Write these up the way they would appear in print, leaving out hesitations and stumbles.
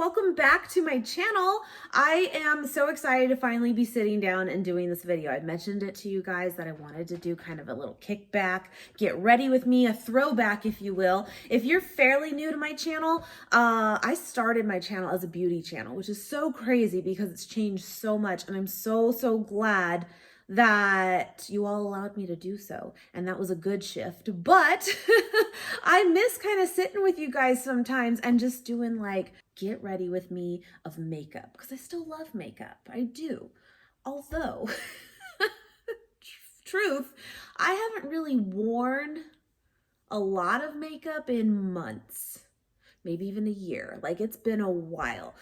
welcome back to my channel. I am so excited to finally be sitting down and doing this video. I mentioned it to you guys that I wanted to do kind of a little kickback, get ready with me, a throwback if you will. If you're fairly new to my channel, I started my channel as a beauty channel, which is so crazy because it's changed so much, and I'm so glad that you all allowed me to do so, and that was a good shift. But I miss kind of sitting with you guys sometimes and just doing like get ready with me of makeup, because I still love makeup. I do, although truth, I haven't really worn a lot of makeup in months, maybe even a year. Like, it's been a while.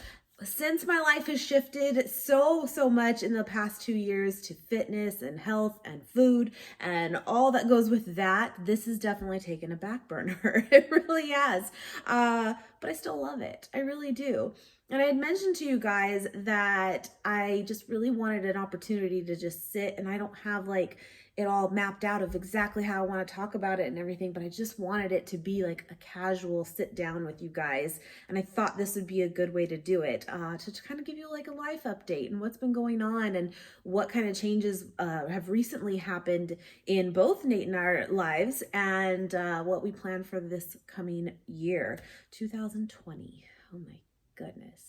Since my life has shifted so much in the past 2 years to fitness and health and food and all that goes with that, this has definitely taken a back burner. It really has. But I still love it. I really do. And I had mentioned to you guys that I just really wanted an opportunity to just sit, and I don't have like it all mapped out of exactly how I want to talk about it and everything, but I just wanted it to be like a casual sit down with you guys. And I thought this would be a good way to do it, to kind of give you like a life update and what's been going on and what kind of changes have recently happened in both Nate and our lives, and what we plan for this coming year, 2020. Oh my goodness.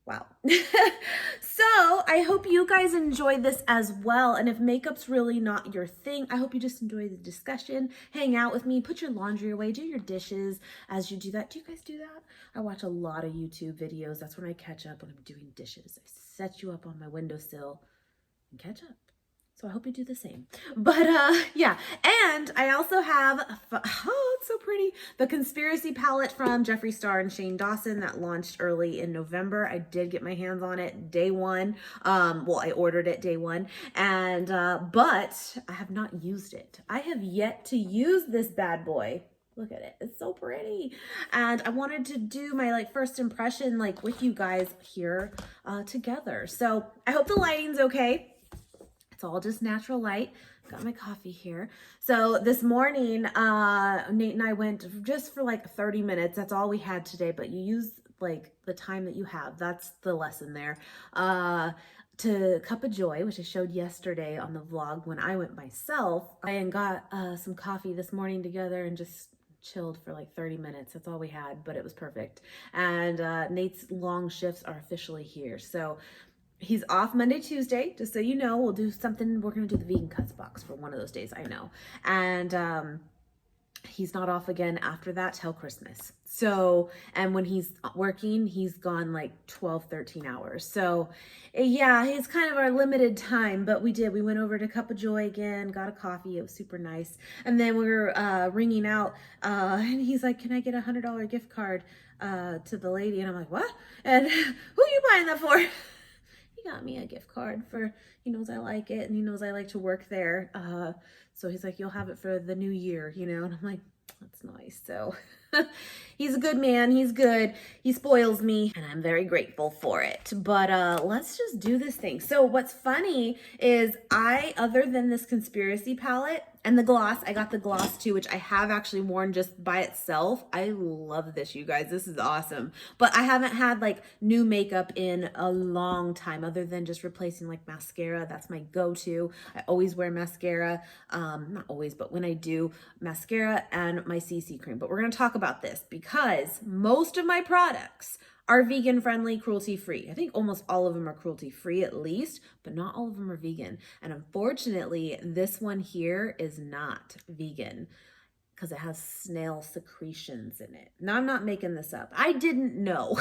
Wow. So I hope you guys enjoyed this as well. And if makeup's really not your thing, I hope you just enjoy the discussion, hang out with me, put your laundry away, do your dishes as you do that. Do you guys do that? I watch a lot of YouTube videos. That's when I catch up when I'm doing dishes. I set you up on my windowsill and catch up. So I hope you do the same. But yeah, and I also have, oh, it's so pretty, the Conspiracy palette from Jeffree Star and Shane Dawson that launched early in November. I did get my hands on it day one. Well, I ordered it day one, and but I have not used it. I have yet to use this bad boy. Look at it. It's so pretty. And I wanted to do my like first impression like with you guys here together. So I hope the lighting's okay. It's all just natural light. Got my coffee here. So this morning, Nate and I went just for like 30 minutes. That's all we had today, but you use like the time that you have. That's the lesson there. To Cup of Joy, which I showed yesterday on the vlog when I went myself. I got some coffee this morning together and just chilled for like 30 minutes. That's all we had, but it was perfect. And Nate's long shifts are officially here. So he's off Monday, Tuesday, just so you know. We'll do something. We're going to do the vegan cuts box for one of those days, I know. And he's not off again after that till Christmas. So, and when he's working, he's gone like 12, 13 hours. So yeah, it's kind of our limited time, but we went over to Cup of Joy again, got a coffee. It was super nice. And then we were ringing out, and he's like, can I get $100 gift card to the lady? And I'm like, what? And who are you buying that for? He got me a gift card for, he knows I like it, and he knows I like to work there. So he's like, you'll have it for the new year, you know? And I'm like, that's nice. So he's a good man. He's good. He spoils me, and I'm very grateful for it. But let's just do this thing. So what's funny is other than this Conspiracy palette and the gloss, I got the gloss too, which I have actually worn just by itself. I love this, you guys. This is awesome. But I haven't had like new makeup in a long time, other than just replacing like mascara. That's my go-to. I always wear mascara. Not always, but when I do, mascara and my CC cream. But we're going to talk about this because most of my products are vegan friendly, cruelty free. I think almost all of them are cruelty free at least, but not all of them are vegan. And unfortunately, this one here is not vegan because it has snail secretions in it. Now, I'm not making this up. I didn't know.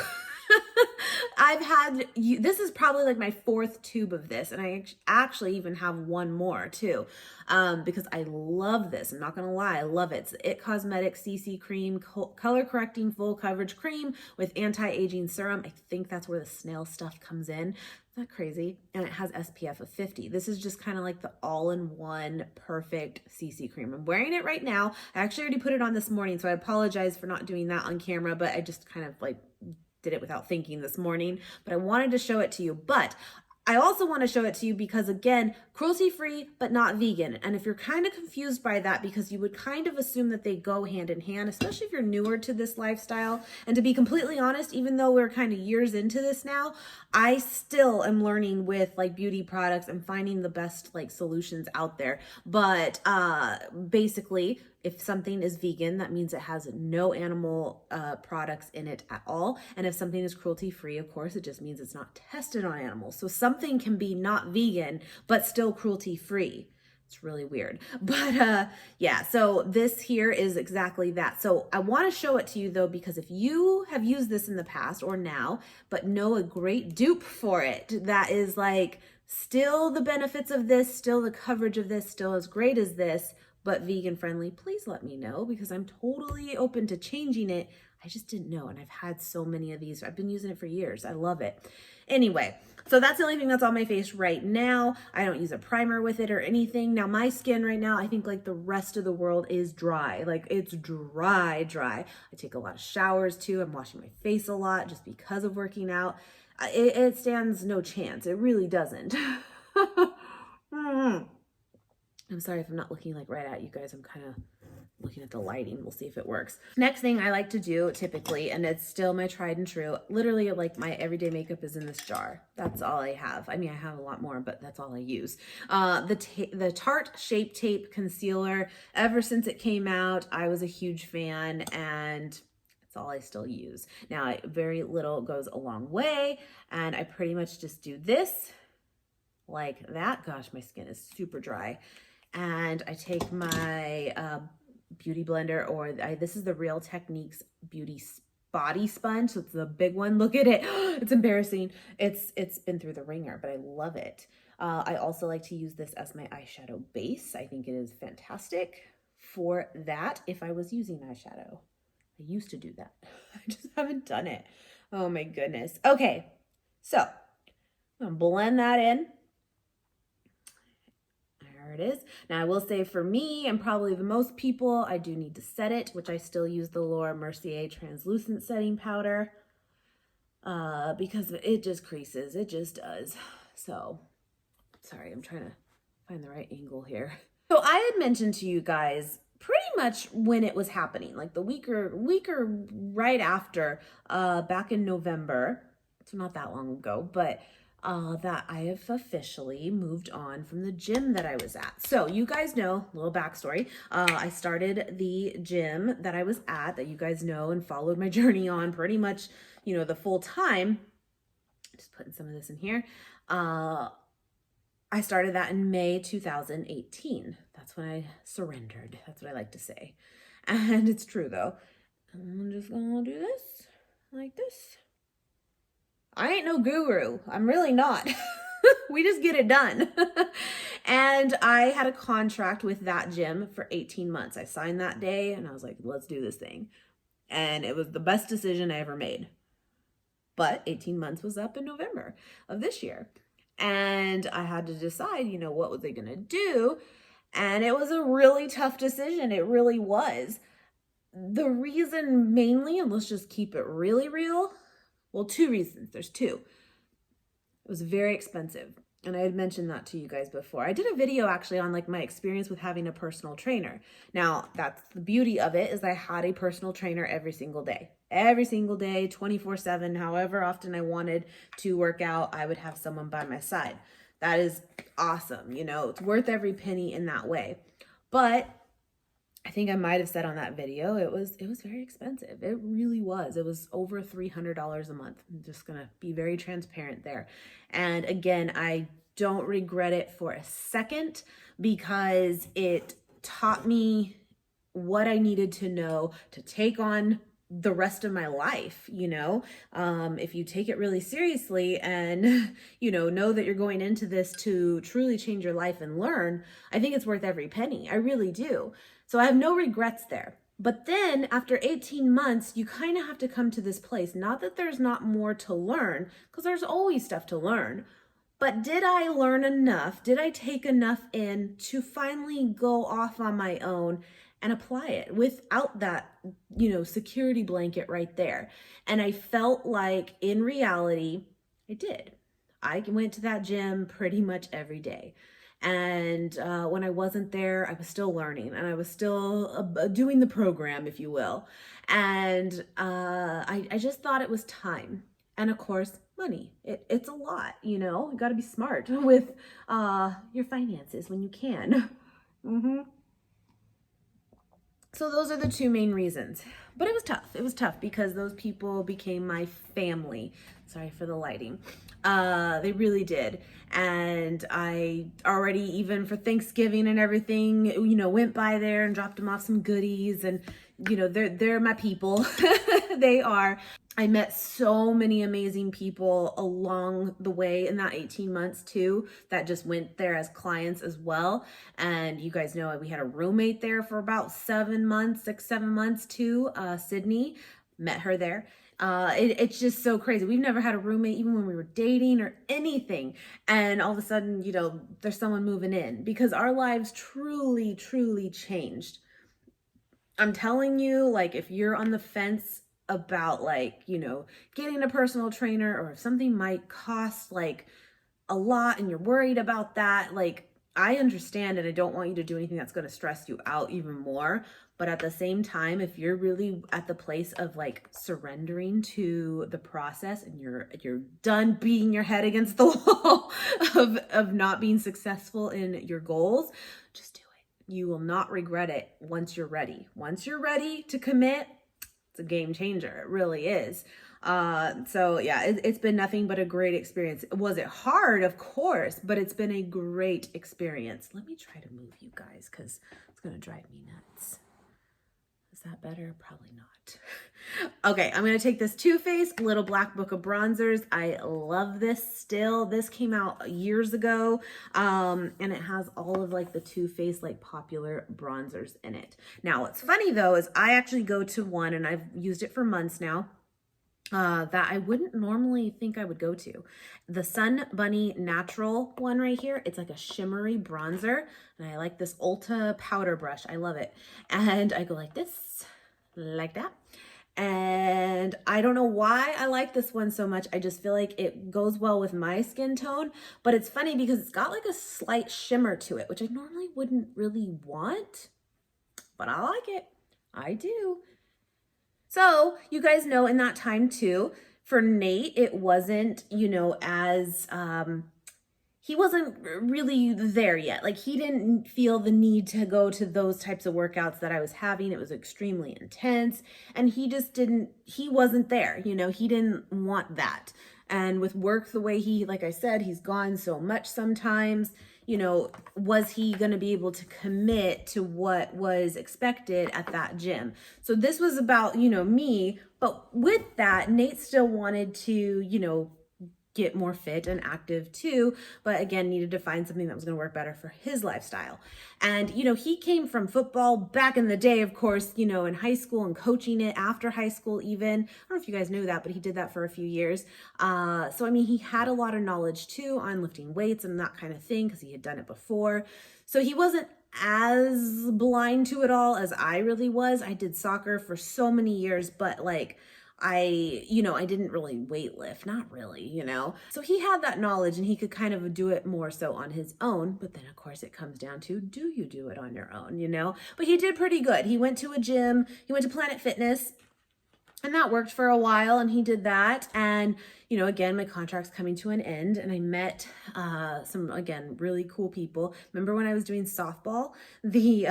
This is probably like my 4th tube of this, and I actually even have one more too, because I love this. I'm not gonna lie, I love it. It's the It Cosmetics CC Cream Color Correcting Full Coverage Cream with Anti-Aging Serum. I think that's where the snail stuff comes in. Isn't that crazy? And it has SPF of 50. This is just kind of like the all-in-one perfect CC cream. I'm wearing it right now. I actually already put it on this morning, so I apologize for not doing that on camera, but I just kind of like did it without thinking this morning, but I wanted to show it to you. But I also want to show it to you because, again, cruelty-free, but not vegan. And if you're kind of confused by that, because you would kind of assume that they go hand in hand, especially if you're newer to this lifestyle. And to be completely honest, even though we're kind of years into this now, I still am learning with like beauty products and finding the best like solutions out there. But basically, if something is vegan, that means it has no animal products in it at all. And if something is cruelty-free, of course, it just means it's not tested on animals. So something can be not vegan, but still cruelty-free. It's really weird. But yeah, so this here is exactly that. So I want to show it to you though, because if you have used this in the past or now, but know a great dupe for it, that is like still the benefits of this, still the coverage of this, still as great as this, but vegan friendly, please let me know, because I'm totally open to changing it. I just didn't know. And I've had so many of these. I've been using it for years. I love it. Anyway, so that's the only thing that's on my face right now. I don't use a primer with it or anything. Now my skin right now, I think like the rest of the world is dry. Like it's dry. I take a lot of showers too. I'm washing my face a lot just because of working out. It stands no chance. It really doesn't. I'm sorry if I'm not looking like right at you guys. I'm kind of looking at the lighting. We'll see if it works. Next thing I like to do typically, and it's still my tried and true, literally like my everyday makeup is in this jar. That's all I have. I mean, I have a lot more, but that's all I use. The Tarte Shape Tape Concealer, ever since it came out, I was a huge fan, and that's all I still use. Now, very little goes a long way, and I pretty much just do this like that. Gosh, my skin is super dry. And I take my beauty blender, or this is the Real Techniques Beauty Body Sponge. So it's the big one. Look at it. It's embarrassing. It's been through the ringer, but I love it. I also like to use this as my eyeshadow base. I think it is fantastic for that if I was using eyeshadow. I used to do that. I just haven't done it. Oh my goodness. Okay, so I'm gonna blend that in. There it is. Now I will say for me and probably the most people, I do need to set it, which I still use the Laura Mercier translucent setting powder because it just creases. It just does. So sorry, I'm trying to find the right angle here. So I had mentioned to you guys pretty much when it was happening, like the week or right after, back in November. So not that long ago, but that I have officially moved on from the gym that I was at. So you guys know, little backstory, I started the gym that I was at, that you guys know and followed my journey on pretty much, you know, the full time. Just putting some of this in here. I started that in May 2018. That's when I surrendered. That's what I like to say. And it's true though. I'm just gonna do this like this. I ain't no guru. I'm really not. We just get it done. And I had a contract with that gym for 18 months. I signed that day and I was like, let's do this thing. And it was the best decision I ever made. But 18 months was up in November of this year. And I had to decide, you know, what was I going to do? And it was a really tough decision. It really was. The reason mainly, and let's just keep it really real, well, two reasons. There's two. It was very expensive. And I had mentioned that to you guys before. I did a video actually on like my experience with having a personal trainer. Now, that's the beauty of it, is I had a personal trainer every single day. Every single day, 24/7, however often I wanted to work out, I would have someone by my side. That is awesome. You know, it's worth every penny in that way. But I think I might have said on that video, it was very expensive. It really was. It was over $300 a month. I'm just going to be very transparent there. And again, I don't regret it for a second, because it taught me what I needed to know to take on the rest of my life. You know, if you take it really seriously and, you know that you're going into this to truly change your life and learn, I think it's worth every penny. I really do. So I have no regrets there. But then after 18 months, you kind of have to come to this place. Not that there's not more to learn, because there's always stuff to learn. But did I learn enough? Did I take enough in to finally go off on my own and apply it without that, you know, security blanket right there? And I felt like in reality, I did. I went to that gym pretty much every day. And when I wasn't there, I was still learning and I was still doing the program, if you will. And I just thought it was time. And of course, money. It's a lot, you know, you got to be smart with your finances when you can. So those are the two main reasons. But it was tough. It was tough because those people became my family. Sorry for the lighting. They really did. And I already, even for Thanksgiving and everything, you know, went by there and dropped them off some goodies. And, you know, they're my people. They are. I met so many amazing people along the way in that 18 months too, that just went there as clients as well. And you guys know we had a roommate there for about 7 months, 6-7 months too, Sydney, met her there. It's just so crazy. We've never had a roommate even when we were dating or anything. And all of a sudden, you know, there's someone moving in because our lives truly, truly changed. I'm telling you, like, if you're on the fence about, like, you know, getting a personal trainer, or if something might cost like a lot and you're worried about that, like, I understand and I don't want you to do anything that's going to stress you out even more. But at the same time, if you're really at the place of like surrendering to the process and you're done beating your head against the wall of not being successful in your goals, just do it. You will not regret it once you're ready. Once you're ready to commit, it's a game changer. It really is. So yeah, it's been nothing but a great experience. Was it hard? Of course, but it's been a great experience. Let me try to move you guys because it's going to drive me nuts. Is that better? Probably not. Okay, I'm going to take this Too Faced Little Black Book of Bronzers. I love this still. This came out years ago, and it has all of like the Too Faced like popular bronzers in it. Now, what's funny though is I actually go to one, and I've used it for months now, that I wouldn't normally think I would go to. The Sun Bunny Natural one right here. It's like a shimmery bronzer, and I like this Ulta powder brush. I love it. And I go like this, like that. And I don't know why I like this one so much. I just feel like it goes well with my skin tone, but it's funny because it's got like a slight shimmer to it, which I normally wouldn't really want, but I like it. I do. So you guys know in that time too, for Nate, it wasn't, you know, as, he wasn't really there yet. Like, he didn't feel the need to go to those types of workouts that I was having. It was extremely intense, and he just he wasn't there. You know, he didn't want that. And with work the way like I said, he's gone so much sometimes, you know, was he going to be able to commit to what was expected at that gym? So this was about, you know, me, but with that, Nate still wanted to, you know, get more fit and active too, but again, needed to find something that was going to work better for his lifestyle. And, you know, he came from football back in the day, of course, you know, in high school and coaching it after high school even. I don't know if you guys knew that, but he did that for a few years. So, I mean, he had a lot of knowledge too on lifting weights and that kind of thing because he had done it before. So he wasn't as blind to it all as I really was. I did soccer for so many years, but like, I didn't really weight lift, not really, you know. So he had that knowledge and he could kind of do it more so on his own. But then of course it comes down to, do you do it on your own, you know? But he did pretty good. He went to a gym, he went to Planet Fitness, and that worked for a while, and he did that. And, you know, again, my contract's coming to an end, and I met some, again, really cool people. Remember when I was doing softball? The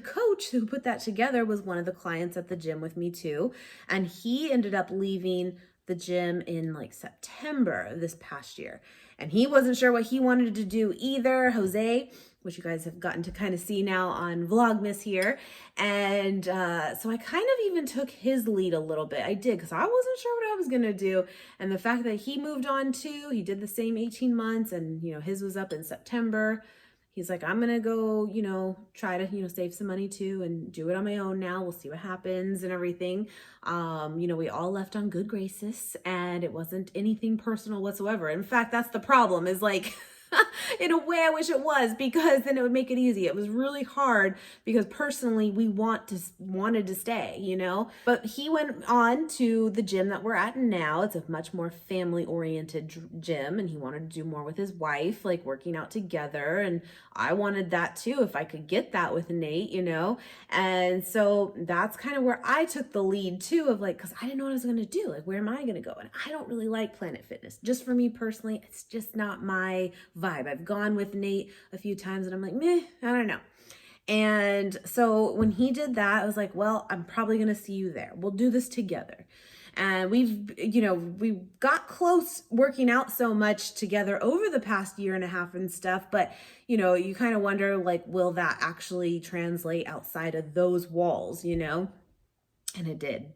coach who put that together was one of the clients at the gym with me too. And he ended up leaving the gym in like September this past year. And he wasn't sure what he wanted to do either, Jose, which you guys have gotten to kind of see now on Vlogmas here. And so I kind of even took his lead a little bit. I did, because I wasn't sure what I was going to do. And the fact that he moved on too, he did the same 18 months and, you know, his was up in September. He's like, I'm going to go, you know, try to, you know, save some money too and do it on my own now. We'll see what happens and everything. You know, we all left on good graces and it wasn't anything personal whatsoever. In fact, that's the problem is like, In a way, I wish it was, because then it would make it easy. It was really hard because personally we wanted to stay, you know. But he went on to the gym that we're at now. It's a much more family oriented gym, and he wanted to do more with his wife, like working out together. And I wanted that too, if I could get that with Nate, you know. And so that's kind of where I took the lead too, of like, because I didn't know what I was going to do. Like, where am I going to go? And I don't really like Planet Fitness. Just for me personally, it's just not my vibe. I've gone with Nate a few times and I'm like, meh, I don't know. And so when he did that, I was like, well, I'm probably going to see you there. We'll do this together. And we got close working out so much together over the past year and a half and stuff. But, you kind of wonder, like, will that actually translate outside of those walls, And it did.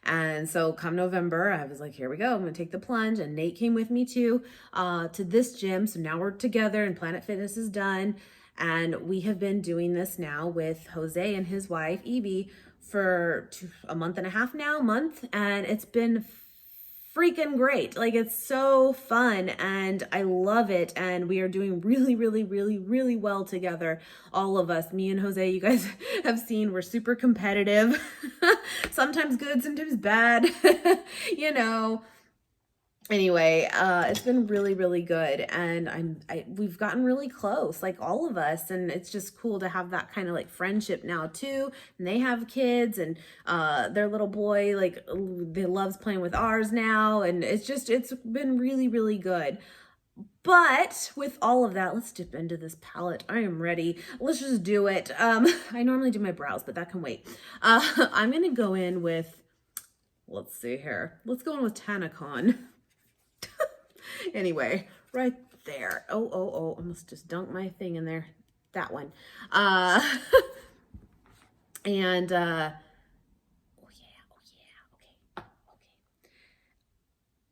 And so come November, I was like, here we go. I'm going to take the plunge. And Nate came with me too, to this gym. So now we're together and Planet Fitness is done. And we have been doing this now with Jose and his wife, Evie, for a month and a half now, and it's been freaking great. Like, it's so fun and I love it. And we are doing really, really, really, really well together. All of us, me and Jose, you guys have seen, we're super competitive, sometimes good, sometimes bad, Anyway, it's been really, really good. And we've gotten really close, like all of us. And it's just cool to have that kind of like friendship now too. And they have kids and, their little boy, like, they loves playing with ours now. And it's been really, really good. But with all of that, let's dip into this palette. I am ready. Let's just do it. I normally do my brows, but that can wait. I'm going to go in with, let's see here. Let's go in with Tanacon. Anyway, right there. Oh, I must just dunk my thing in there. That one. And, oh yeah. Okay.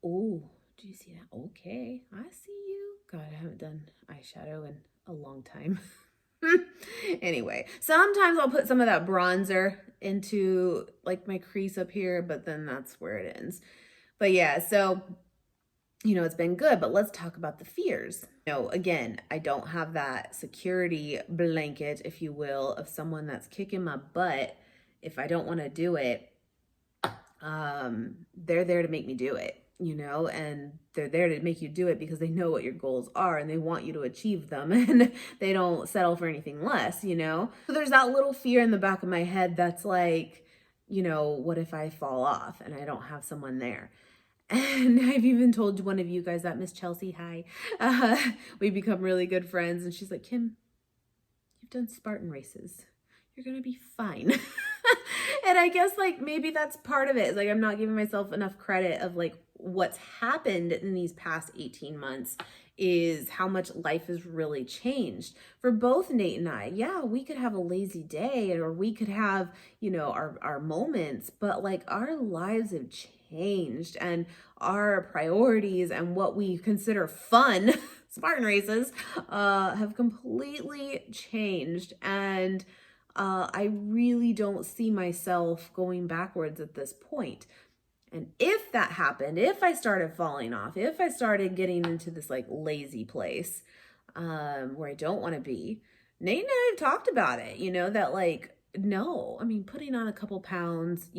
Oh, do you see that? Okay. I see you. God, I haven't done eyeshadow in a long time. Anyway, sometimes I'll put some of that bronzer into like my crease up here, but then that's where it ends. But yeah, so it's been good, but let's talk about the fears. Again, I don't have that security blanket, if you will, of someone that's kicking my butt. If I don't want to do it, they're there to make me do it, and they're there to make you do it because they know what your goals are and they want you to achieve them, and they don't settle for anything less, So there's that little fear in the back of my head that's like, what if I fall off and I don't have someone there? And I've even told one of you guys that, Miss Chelsea, hi. We become really good friends. And she's like, Kim, you've done Spartan races. You're going to be fine. And I guess like maybe that's part of it. Like, I'm not giving myself enough credit of like what's happened in these past 18 months is how much life has really changed for both Nate and I. Yeah, we could have a lazy day or we could have, our moments, but like our lives have changed and our priorities and what we consider fun, Spartan races, have completely changed. And I really don't see myself going backwards at this point. And if that happened, if I started falling off, if I started getting into this like lazy place where I don't want to be, Nate and I have talked about it, that like, no, I mean, putting on a couple pounds,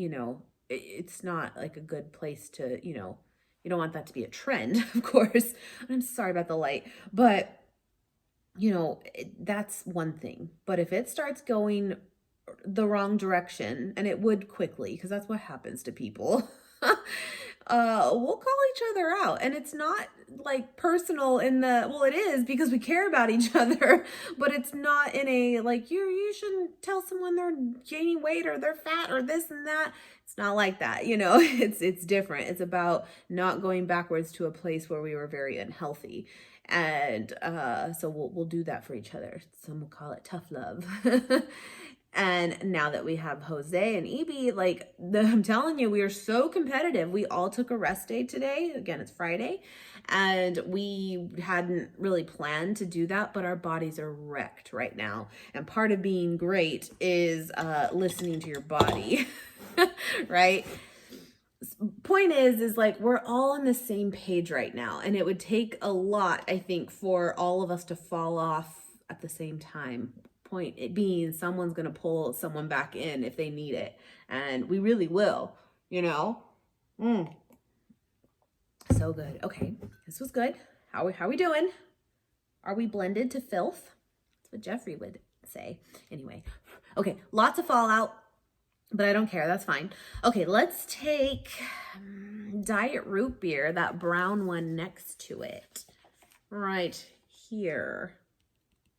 it's not like a good place to, you don't want that to be a trend, of course. I'm sorry about the light, but that's one thing. But if it starts going the wrong direction, and it would quickly, because that's what happens to people, we'll call each other out. And it's not like personal well, it is because we care about each other, but it's not in a like, you shouldn't tell someone they're gaining weight or they're fat or this and that. It's not like that, it's different. It's about not going backwards to a place where we were very unhealthy. And so we'll do that for each other. Some will call it tough love. And now that we have Jose and Evie, I'm telling you, we are so competitive. We all took a rest day today. Again, it's Friday. And we hadn't really planned to do that, but our bodies are wrecked right now. And part of being great is listening to your body, right? Point is like we're all on the same page right now, and it would take a lot, I think, for all of us to fall off at the same time. Point it being someone's going to pull someone back in if they need it, and we really will, you know. So good. Okay, this was good. How we doing? Are we blended to filth? That's what Jeffrey would say. Anyway, okay, lots of fallout, but I don't care. That's fine. Okay, let's take Diet Root Beer, that brown one next to it. Right here.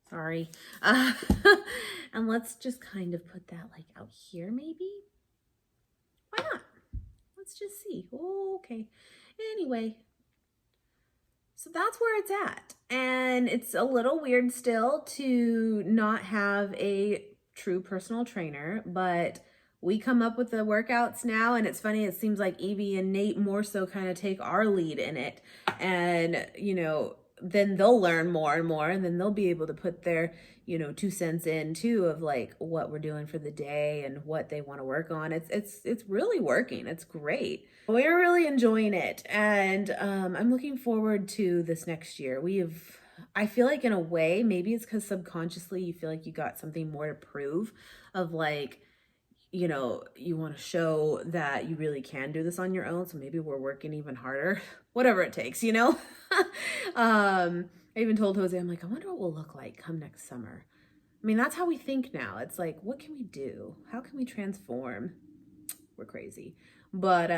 Sorry. And let's just kind of put that like out here maybe. Why not? Let's just see. Oh, okay. Anyway. So that's where it's at. And it's a little weird still to not have a true personal trainer, but we come up with the workouts now, and it's funny, it seems like Evie and Nate more so kind of take our lead in it. And, you know, then they'll learn more and more, and then they'll be able to put their, you know, 2 cents in too of like what we're doing for the day and what they want to work on. It's really working. It's great. We're really enjoying it, and I'm looking forward to this next year. I feel like in a way, maybe it's because subconsciously you feel like you got something more to prove of like, you know, you want to show that you really can do this on your own. So maybe we're working even harder, whatever it takes, you know? I even told Jose, I'm like, I wonder what we'll look like come next summer. I mean, that's how we think now. It's like, what can we do? How can we transform? We're crazy. But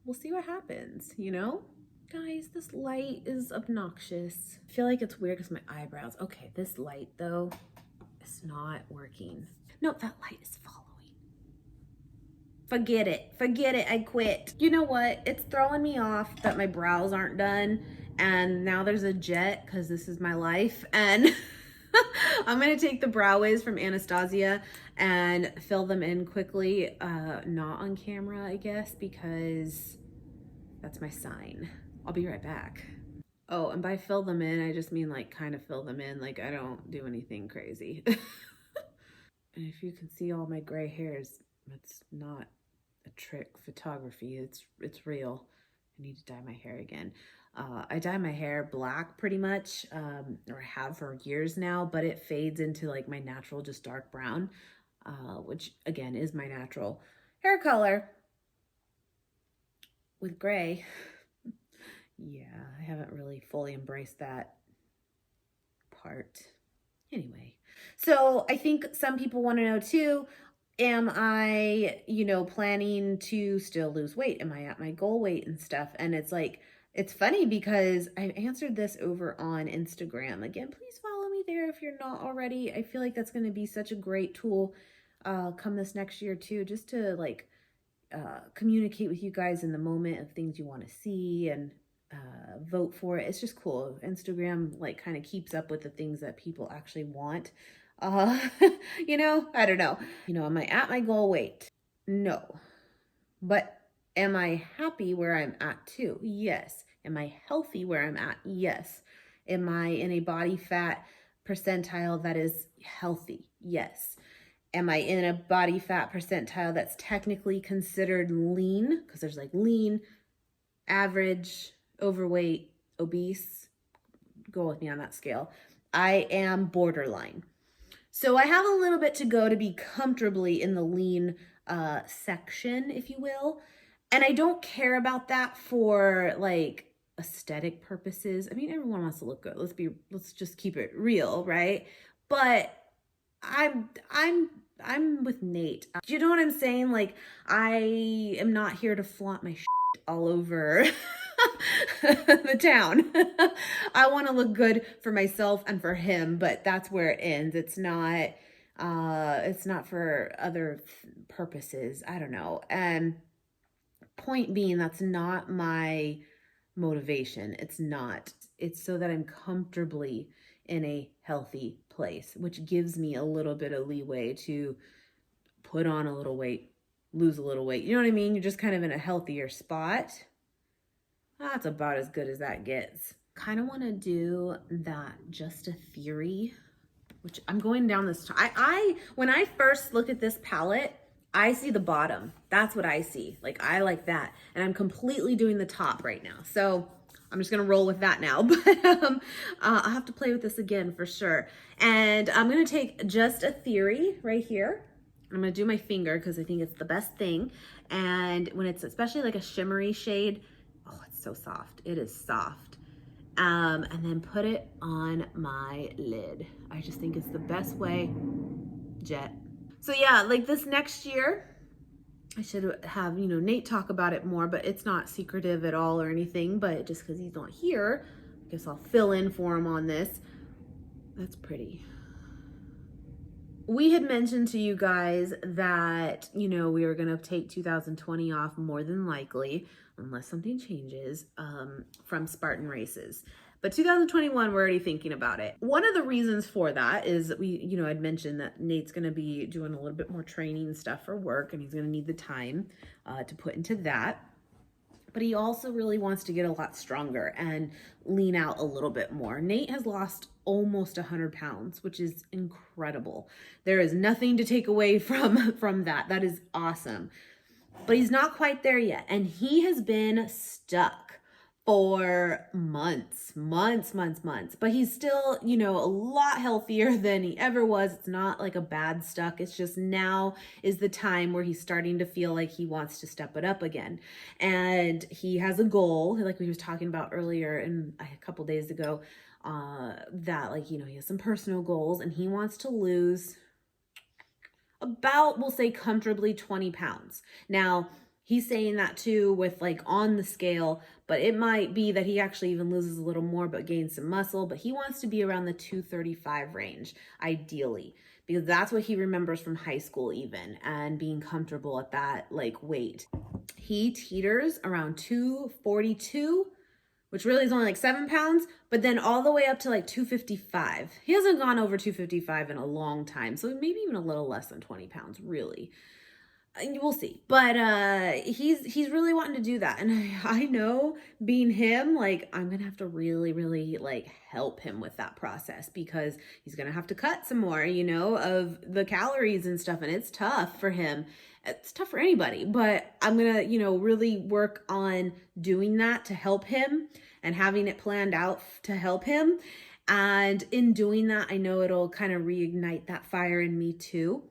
we'll see what happens, you know? Guys, this light is obnoxious. I feel like it's weird because my eyebrows. Okay, this light though is not working. No, that light is following. Forget it, I quit. You know what? It's throwing me off that my brows aren't done, and now there's a jet because this is my life, and I'm gonna take the brow waves from Anastasia and fill them in quickly, not on camera, I guess, because that's my sign. I'll be right back. Oh, and by fill them in, I just mean like kind of fill them in, like I don't do anything crazy. And if you can see all my gray hairs, it's not a trick photography, it's real. I need to dye my hair again. I dye my hair black pretty much, or have for years now, but it fades into like my natural, just dark brown, which again is my natural hair color with gray. Yeah, I haven't really fully embraced that part. Anyway, so I think some people want to know too, am I, you know, planning to still lose weight? Am I at my goal weight and stuff? And it's like, it's funny because I answered this over on Instagram. Again, please follow me there if you're not already. I feel like that's going to be such a great tool come this next year too, just to like communicate with you guys in the moment of things you want to see and vote for it. It's just cool. Instagram like kind of keeps up with the things that people actually want. You know, I don't know. You know, am I at my goal weight? No. But am I happy where I'm at too? Yes. Am I healthy where I'm at? Yes. Am I in a body fat percentile that is healthy? Yes. Am I in a body fat percentile that's technically considered lean? Because there's like lean, average, overweight, obese. Go with me on that scale. I am borderline. So I have a little bit to go to be comfortably in the lean section, if you will. And I don't care about that for like aesthetic purposes. I mean, everyone wants to look good. Let's just keep it real, right? But I'm with Nate. Do you know what I'm saying? Like, I am not here to flaunt my shit all over the town. I want to look good for myself and for him, but that's where it ends. It's not for other purposes. I don't know. And point being, that's not my motivation. It's not. It's so that I'm comfortably in a healthy place, which gives me a little bit of leeway to put on a little weight, lose a little weight. You know what I mean? You're just kind of in a healthier spot. That's about as good as that gets. Kind of want to do that just a theory, which I'm going down this. When I first look at this palette, I see the bottom. That's what I see. Like, I like that. And I'm completely doing the top right now. So I'm just going to roll with that now. But I'll have to play with this again for sure. And I'm going to take just a theory right here. I'm going to do my finger because I think it's the best thing. And when it's especially like a shimmery shade, oh, it's so soft. It is soft. And then put it on my lid. I just think it's the best way. Jet. So yeah, like this next year, I should have, you know, Nate talk about it more, but it's not secretive at all or anything, but just because he's not here, I guess I'll fill in for him on this. That's pretty. We had mentioned to you guys that, you know, we were going to take 2020 off more than likely, unless something changes, from Spartan races. But 2021, we're already thinking about it. One of the reasons for that is that we, you know, I'd mentioned that Nate's going to be doing a little bit more training stuff for work, and he's going to need the time to put into that. But he also really wants to get a lot stronger and lean out a little bit more. Nate has lost almost 100 pounds, which is incredible. There is nothing to take away from that. That is awesome. But he's not quite there yet. And he has been stuck for months. But he's still, you know, a lot healthier than he ever was. It's not like a bad stuck. It's just now is the time where he's starting to feel like he wants to step it up again. And he has a goal, like we was talking about earlier and a couple days ago, that, like, you know, he has some personal goals and he wants to lose about, we'll say comfortably 20 pounds. Now, he's saying that too with like on the scale, but it might be that he actually even loses a little more but gains some muscle, but he wants to be around the 235 range, ideally, because that's what he remembers from high school even, and being comfortable at that like weight. He teeters around 242, which really is only like 7 pounds, but then all the way up to like 255. He hasn't gone over 255 in a long time, so maybe even a little less than 20 pounds, really. We'll see. But he's really wanting to do that. And I know, being him, like, I'm going to have to really like help him with that process, because he's going to have to cut some more, you know, of the calories and stuff. And it's tough for him. It's tough for anybody, but I'm going to, you know, really work on doing that to help him and having it planned out to help him. And in doing that, I know it'll kind of reignite that fire in me too.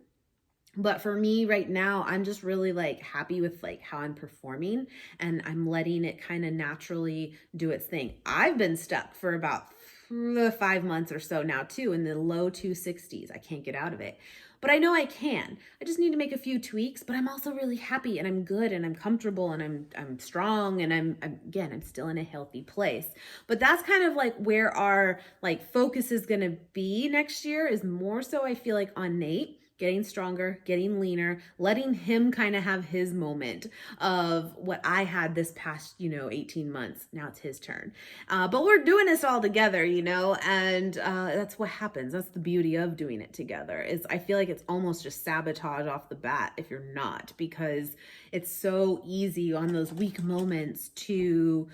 But for me right now, I'm just really like happy with like how I'm performing, and I'm letting it kind of naturally do its thing. I've been stuck for about 5 months or so now too, in the low 260s. I can't get out of it, but I know I can. I just need to make a few tweaks, but I'm also really happy and I'm good and I'm comfortable and I'm strong, and I'm still in a healthy place. But that's kind of like where our like focus is going to be next year, is more so I feel like on Nate, getting stronger, getting leaner, letting him kind of have his moment of what I had this past, you know, 18 months. Now it's his turn. But we're doing this all together, you know, and that's what happens. That's the beauty of doing it together, is I feel like it's almost just sabotage off the bat if you're not, because it's so easy on those weak moments to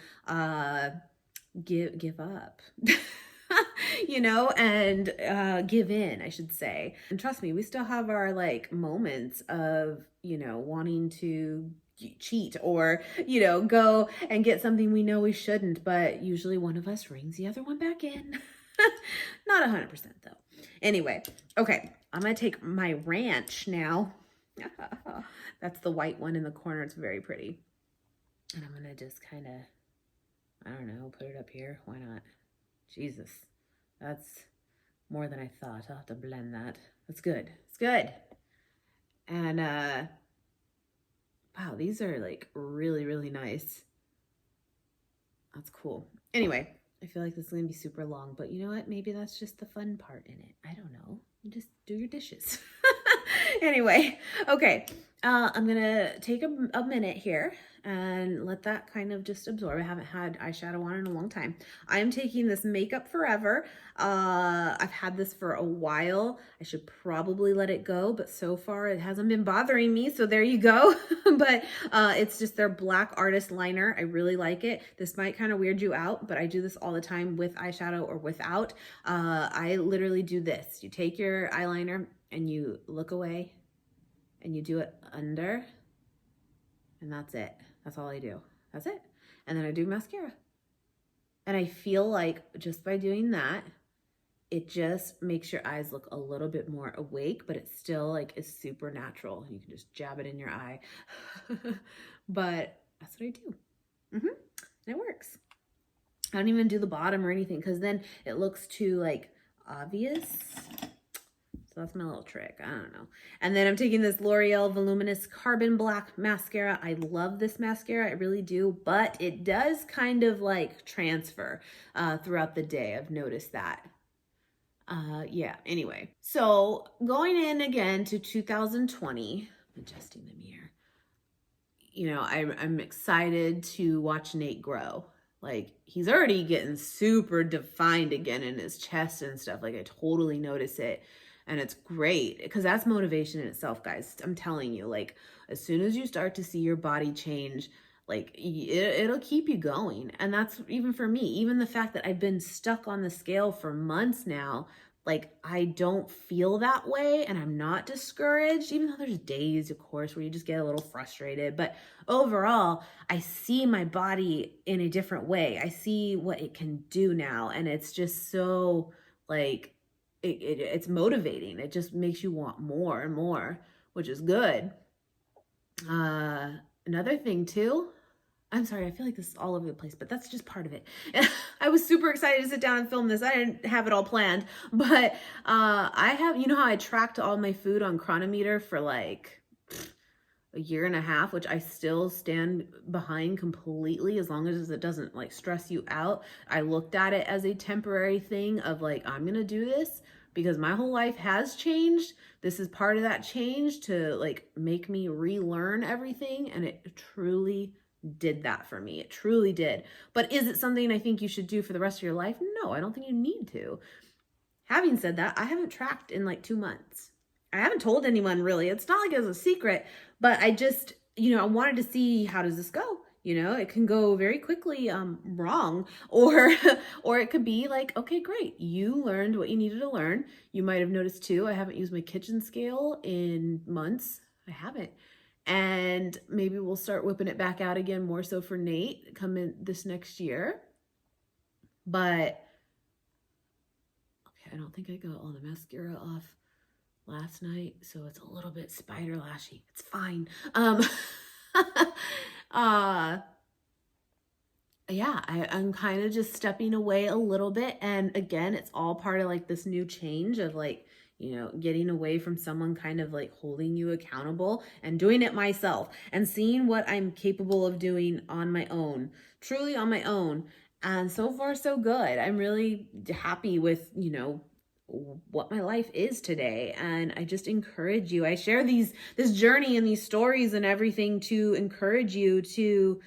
give up. You know, and give in, I should say. And trust me, we still have our like moments of, you know, wanting to cheat or, you know, go and get something we know we shouldn't, but usually one of us rings the other one back in. Not 100% though. Anyway, okay, I'm gonna take my ranch now. That's the white one in the corner. It's very pretty. And I'm gonna just kind of, I don't know, put it up here. Why not? Jesus, that's more than I thought. I'll have to blend that. That's good. It's good. And wow, these are like really nice. That's cool. Anyway, I feel like this is gonna be super long, but you know what? Maybe that's just the fun part in it. I don't know. You just do your dishes. Anyway, okay. I'm gonna take a minute here and let that kind of just absorb. I haven't had eyeshadow on in a long time. I am taking this Makeup Forever. I've had this for a while. I should probably let it go, but so far it hasn't been bothering me, so there you go. But it's just their black artist liner. I really like it. This might kind of weird you out, but I do this all the time with eyeshadow or without. I literally do this. You take your eyeliner and you look away and you do it under, and that's it. That's all I do. That's it. And then I do mascara. And I feel like just by doing that, it just makes your eyes look a little bit more awake, but it's still like is super natural. You can just jab it in your eye. But that's what I do. And it works. I don't even do the bottom or anything because then it looks too like obvious. So that's my little trick. I don't know. And then I'm taking this L'Oreal Voluminous Carbon Black Mascara. I love this mascara. I really do. But it does kind of like transfer throughout the day. I've noticed that. Yeah, anyway. So going in again to 2020, adjusting the mirror. You know, I'm excited to watch Nate grow. Like, he's already getting super defined again in his chest and stuff. Like, I totally notice it. And it's great because that's motivation in itself, guys. I'm telling you, like, as soon as you start to see your body change, like, it'll keep you going. And that's even for me, even the fact that I've been stuck on the scale for months now, like, I don't feel that way and I'm not discouraged, even though there's days, of course, where you just get a little frustrated. But overall, I see my body in a different way. I see what it can do now. And it's just so, like, it's motivating. It just makes you want more and more, which is good. Another thing too, I'm sorry, I feel like this is all over the place, but that's just part of it. I was super excited to sit down and film this. I didn't have it all planned, but I have, you know how I tracked all my food on Chronometer for like a year and a half, which I still stand behind completely as long as it doesn't like stress you out. I looked at it as a temporary thing of like, I'm gonna do this because my whole life has changed. This is part of that change to like make me relearn everything, and it truly did that for me. It truly did. But is it something I think you should do for the rest of your life? No, I don't think you need to. Having said that, I haven't tracked in like 2 months. I haven't told anyone really. It's not like it was a secret, but I just, you know, I wanted to see how does this go? You know, it can go very quickly wrong, or it could be like, okay, great. You learned what you needed to learn. You might have noticed too, I haven't used my kitchen scale in months. I haven't. And maybe we'll start whipping it back out again more so for Nate coming this next year. But okay, I don't think I got all the mascara off last night, so it's a little bit spider lashy. It's fine. Yeah, I'm kind of just stepping away a little bit. And again, it's all part of like this new change of like, you know, getting away from someone kind of like holding you accountable and doing it myself and seeing what I'm capable of doing on my own, truly on my own. And so far, so good. I'm really happy with, you know, what my life is today. And I just encourage you. I share this journey and these stories and everything to encourage you to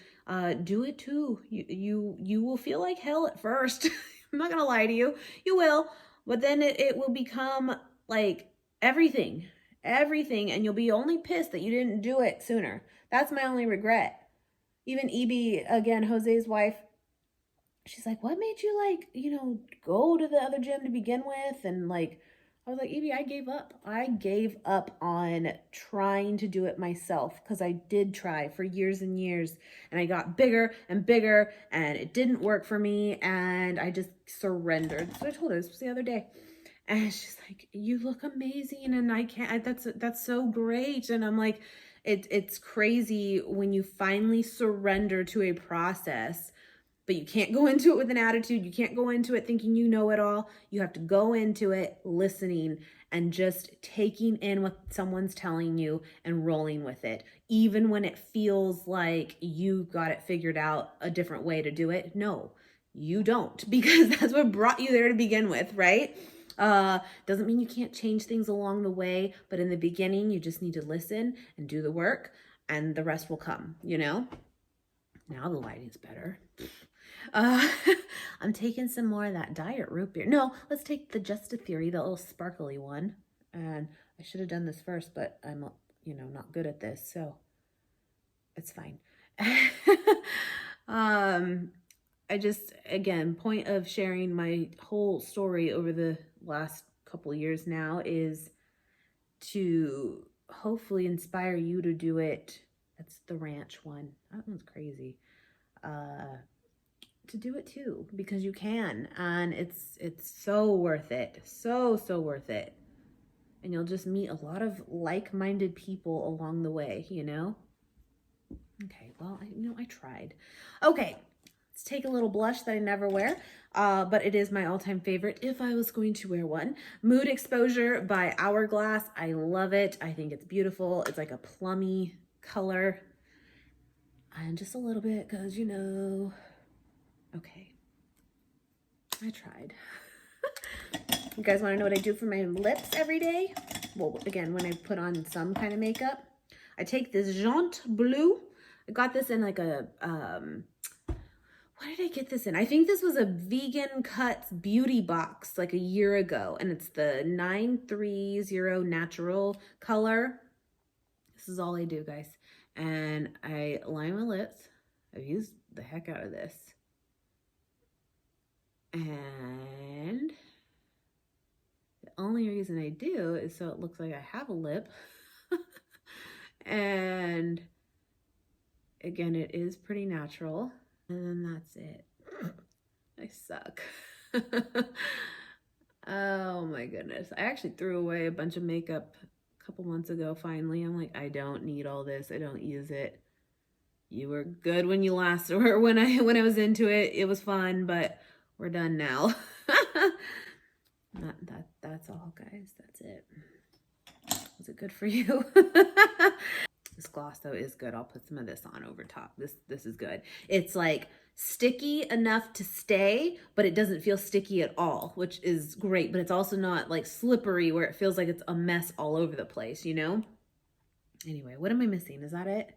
do it too. You will feel like hell at first. I'm not gonna lie to you. You will, but then it will become like everything, and you'll be only pissed that you didn't do it sooner. That's my only regret. Even EB, again, Jose's wife, she's like, what made you like, you know, go to the other gym to begin with? And like, I was like, Evie, I gave up. I gave up on trying to do it myself because I did try for years and years, and I got bigger and bigger and it didn't work for me, and I just surrendered. So I told her, this was the other day. And she's like, you look amazing, and I can't, that's so great. And I'm like, it's crazy when you finally surrender to a process. But you can't go into it with an attitude. You can't go into it thinking you know it all. You have to go into it listening and just taking in what someone's telling you and rolling with it. Even when it feels like you got it figured out a different way to do it. No, you don't, because that's what brought you there to begin with, right? Doesn't mean you can't change things along the way, but in the beginning, you just need to listen and do the work, and the rest will come, you know? Now the lighting's better. I'm taking some more of that diet root beer. No, let's take the Just a Theory, the little sparkly one. And I should have done this first, but I'm, you know, not good at this, so it's fine. I just, again, point of sharing my whole story over the last couple years now is to hopefully inspire you to do it. That's the ranch one. That one's crazy. To do it too, because you can, and it's so worth it. So worth it. And you'll just meet a lot of like-minded people along the way, you know? Okay, well, I tried. Okay, let's take a little blush that I never wear, but it is my all-time favorite if I was going to wear one. Mood Exposure by Hourglass. I love it. I think it's beautiful. It's like a plummy color. And just a little bit, because, you know, okay, I tried. You guys want to know what I do for my lips every day? Well, again, when I put on some kind of makeup, I take this Jaunt Blue. I got this in like a, what did I get this in? I think this was a Vegan Cuts beauty box like a year ago, and it's the 930 natural color. This is all I do, guys. And I line my lips. I've used the heck out of this. And the only reason I do is so it looks like I have a lip. And again, it is pretty natural. And then that's it. I suck. Oh my goodness. I actually threw away a bunch of makeup a couple months ago finally. I'm like, I don't need all this. I don't use it. You were good when you last, or when I was into it. It was fun, but we're done now. That's all, guys. That's it. Was it good for you? This gloss though is good. I'll put some of this on over top. This is good. It's like sticky enough to stay, but it doesn't feel sticky at all, which is great. But it's also not like slippery where it feels like it's a mess all over the place, you know? Anyway, what am I missing? Is that it?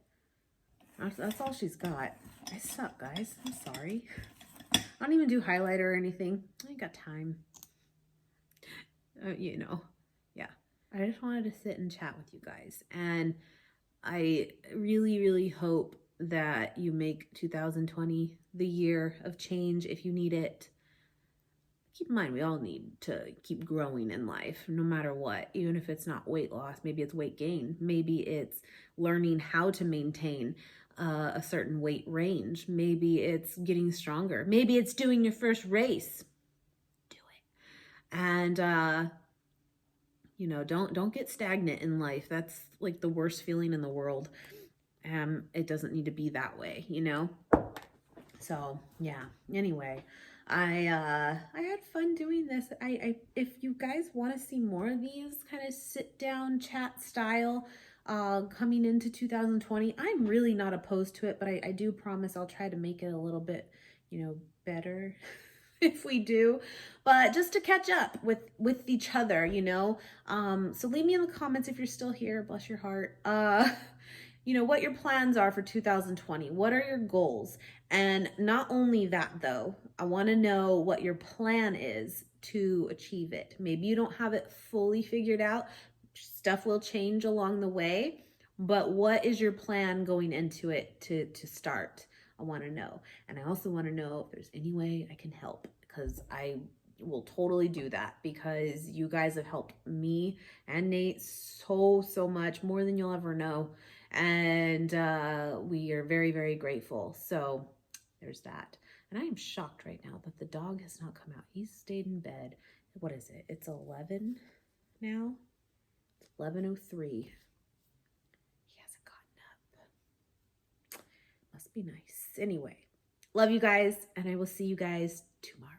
That's all she's got. I suck, guys. I'm sorry. I don't even do highlighter or anything. I ain't got time. You know, yeah. I just wanted to sit and chat with you guys. And I really hope that you make 2020 the year of change if you need it. Keep in mind, we all need to keep growing in life, no matter what, even if it's not weight loss. Maybe it's weight gain. Maybe it's learning how to maintain a certain weight range. Maybe it's getting stronger. Maybe it's doing your first race. Do it. And, you know, don't get stagnant in life. That's like the worst feeling in the world. It doesn't need to be that way, you know? So yeah, anyway, I had fun doing this. If you guys want to see more of these kind of sit down chat style, coming into 2020, I'm really not opposed to it, but I do promise I'll try to make it a little bit, you know, better if we do, but just to catch up with each other, you know. So leave me in the comments if you're still here. Bless your heart. You know, what your plans are for 2020. What are your goals? And not only that, though, I want to know what your plan is to achieve it. Maybe you don't have it fully figured out. Stuff will change along the way, but what is your plan going into it to start? I want to know. And I also want to know if there's any way I can help, because I will totally do that, because you guys have helped me and Nate so much, more than you'll ever know. And we are very grateful. So there's that. And I am shocked right now that the dog has not come out. He's stayed in bed. What is it? It's 11 now. It's 11:03. He hasn't gotten up. Must be nice. Anyway, love you guys, and I will see you guys tomorrow.